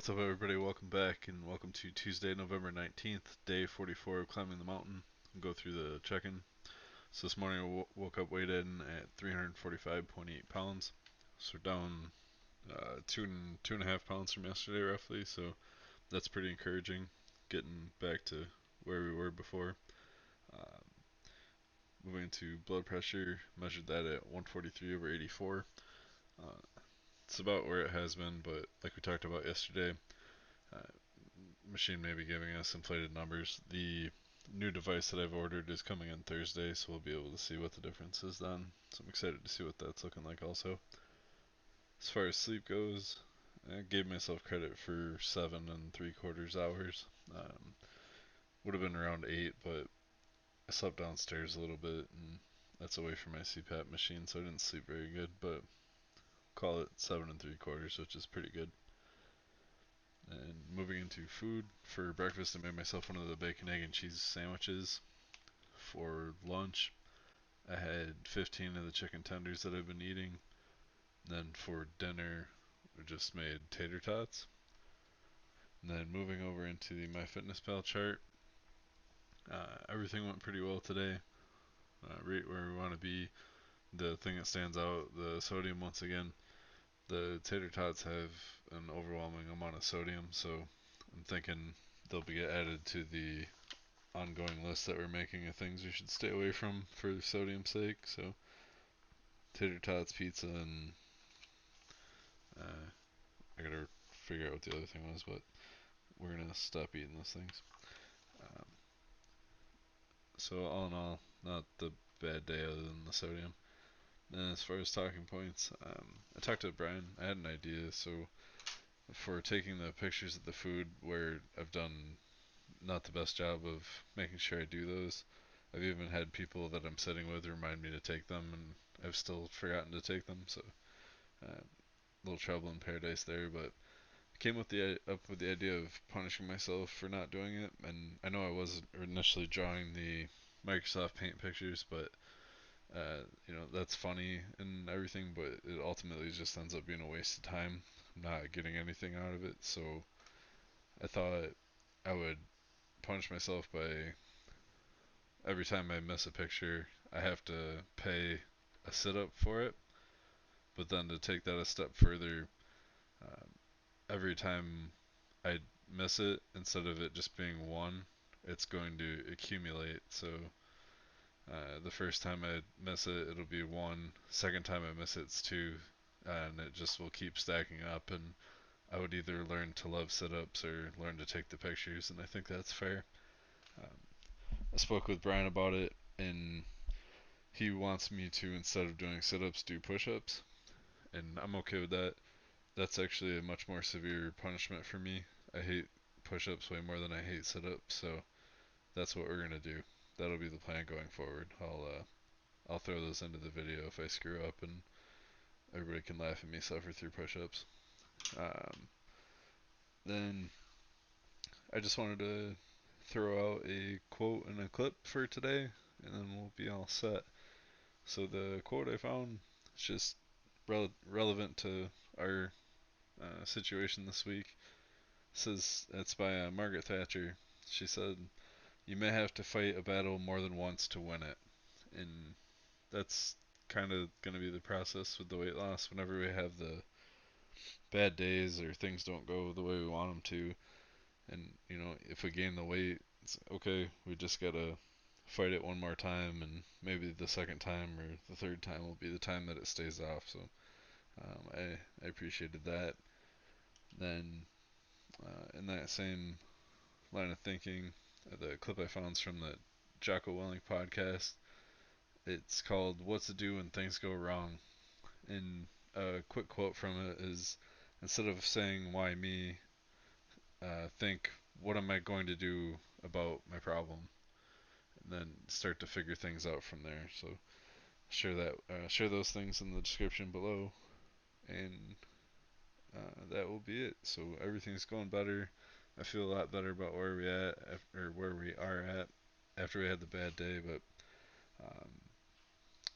What's up, everybody? Welcome back, and welcome to Tuesday, November 19th, day 44 of climbing the mountain. We'll go through the check-in. So this morning I woke up weighed in at 345.8 pounds. So down two and a half pounds from yesterday, roughly. So that's pretty encouraging. Getting back to where we were before. Uh, Moving to blood pressure, measured that at 143/84. Uh, it's about where it has been, but like we talked about yesterday, uh, machine may be giving us inflated numbers. The new device that I've ordered is coming in Thursday, so we'll be able to see what the difference is then. So I'm excited to see what that's looking like also. As far as sleep goes, I gave myself credit for 7.75 hours. Would have been around 8, but I slept downstairs a little bit, and that's away from my CPAP machine, so I didn't sleep very good, but call it 7.75, which is pretty good. And moving into food, for breakfast I made myself one of the bacon, egg, and cheese sandwiches. For lunch I had 15 of the chicken tenders that I've been eating. And then for dinner I just made tater tots. And then moving over into the MyFitnessPal chart, everything went pretty well today. Right where we want to be. The thing that stands out, the sodium once again. The tater tots have an overwhelming amount of sodium, so I'm thinking they'll be added to the ongoing list that we're making of things we should stay away from for sodium's sake. So tater tots, pizza, and I gotta figure out what the other thing was, but we're gonna stop eating those things. Um, so all in all, not the bad day other than the sodium. And as far as talking points, I talked to Brian. I had an idea. So for taking the pictures of the food where I've done not the best job of making sure I do those, I've even had people that I'm sitting with remind me to take them, and I've still forgotten to take them. So a little trouble in paradise there, but I came up with the idea of punishing myself for not doing it. And I know I was initially drawing the Microsoft Paint pictures, but that's funny and everything, but it ultimately just ends up being a waste of time. I'm not getting anything out of it, so I thought I would punish myself by every time I miss a picture, I have to pay a sit up for it. But then to take that a step further, um, every time I miss it, instead of it just being one, it's going to accumulate. So the first time I miss it, it'll be one. Second time I miss it, it's two. And it just will keep stacking up. And I would either learn to love sit ups or learn to take the pictures. And I think that's fair. Um, I spoke with Brian about it, and he wants me to, instead of doing sit ups, do push ups. And I'm okay with that. That's actually a much more severe punishment for me. I hate push ups way more than I hate sit ups, so that's what we're gonna do. That'll be the plan going forward. I'll throw those into the video if I screw up, and everybody can laugh at me suffer through push ups. Um, then I just wanted to throw out a quote and a clip for today, and then we'll be all set. So the quote I found is just relevant to our situation this week. It says it's by Margaret Thatcher. She said, "You may have to fight a battle more than once to win it," and that's kind of going to be the process with the weight loss. Whenever we have the bad days or things don't go the way we want them to, and if we gain the weight, it's okay. We just gotta fight it one more time, and maybe the second time or the third time will be the time that it stays off. So I appreciated that. Then in that same line of thinking, the clip I found is from the Jocko Willink podcast. It's called "What to Do When Things Go Wrong," and a quick quote from it is, instead of saying "Why me," think, "What am I going to do about my problem?" And then start to figure things out from there. So share those things in the description below, and that will be it. So everything's going better. I feel a lot better about where we are at after we had the bad day, but um,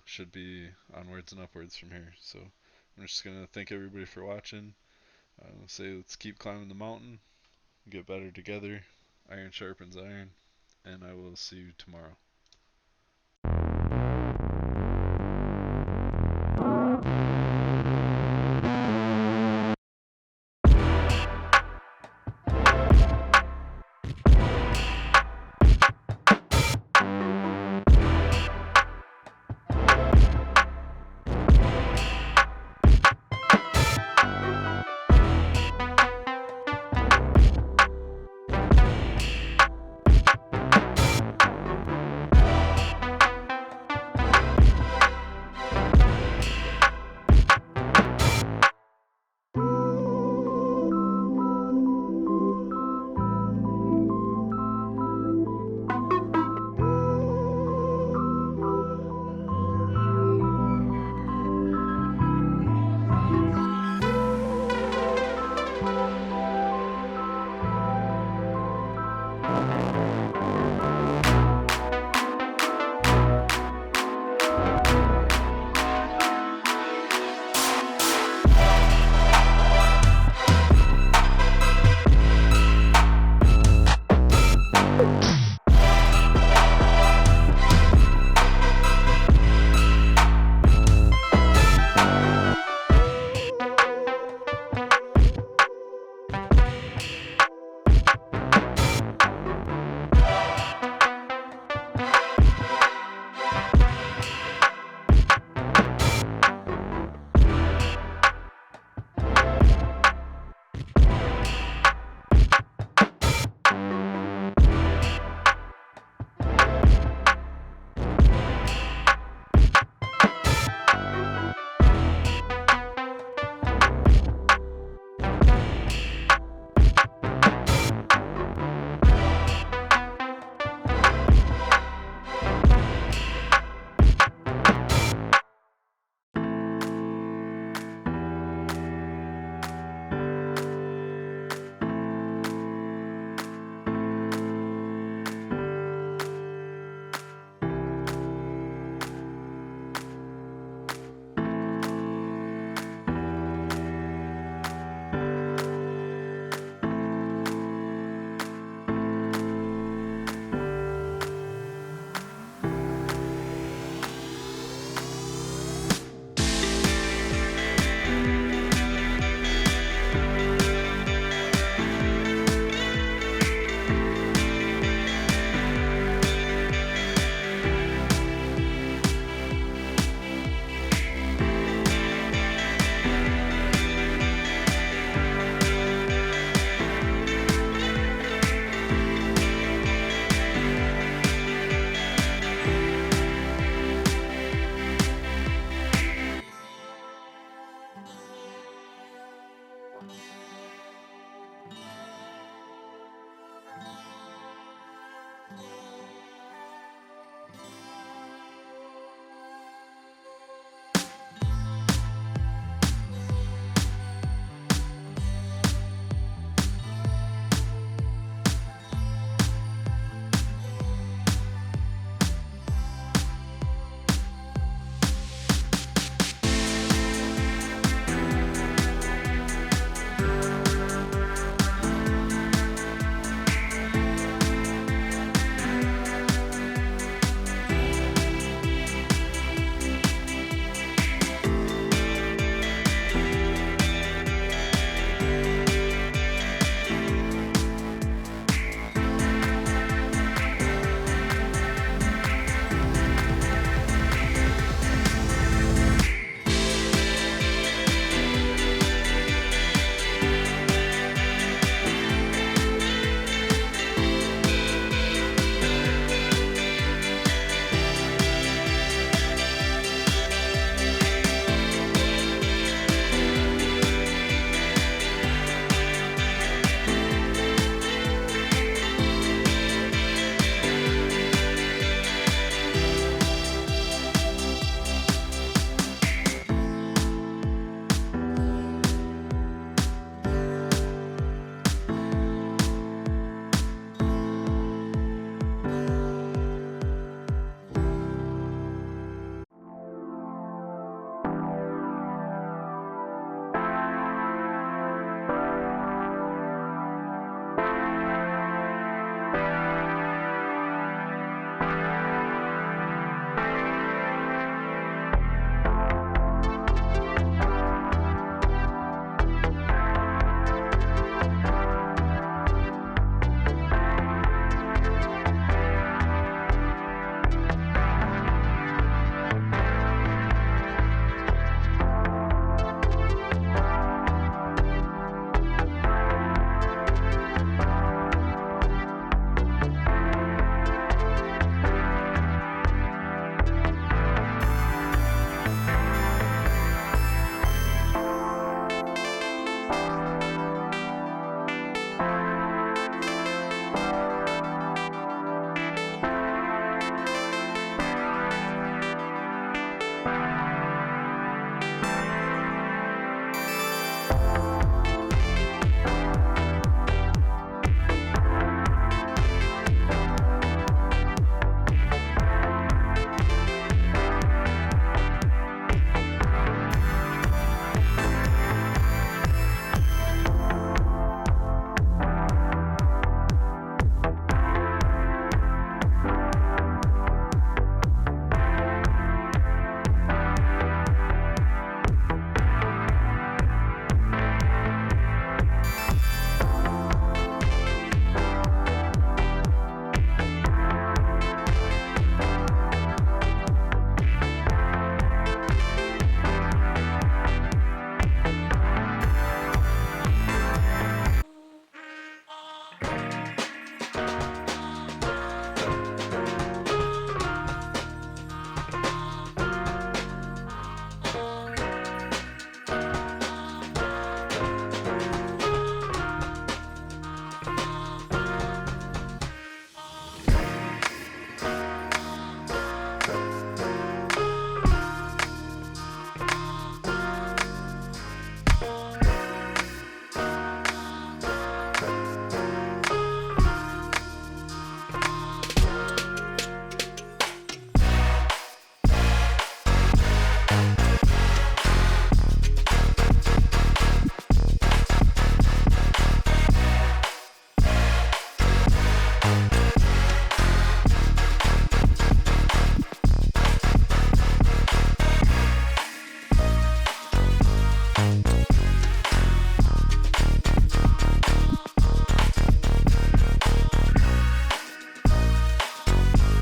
should be onwards and upwards from here. So I'm just gonna thank everybody for watching. I would say let's keep climbing the mountain, get better together. Iron sharpens iron, and I will see you tomorrow.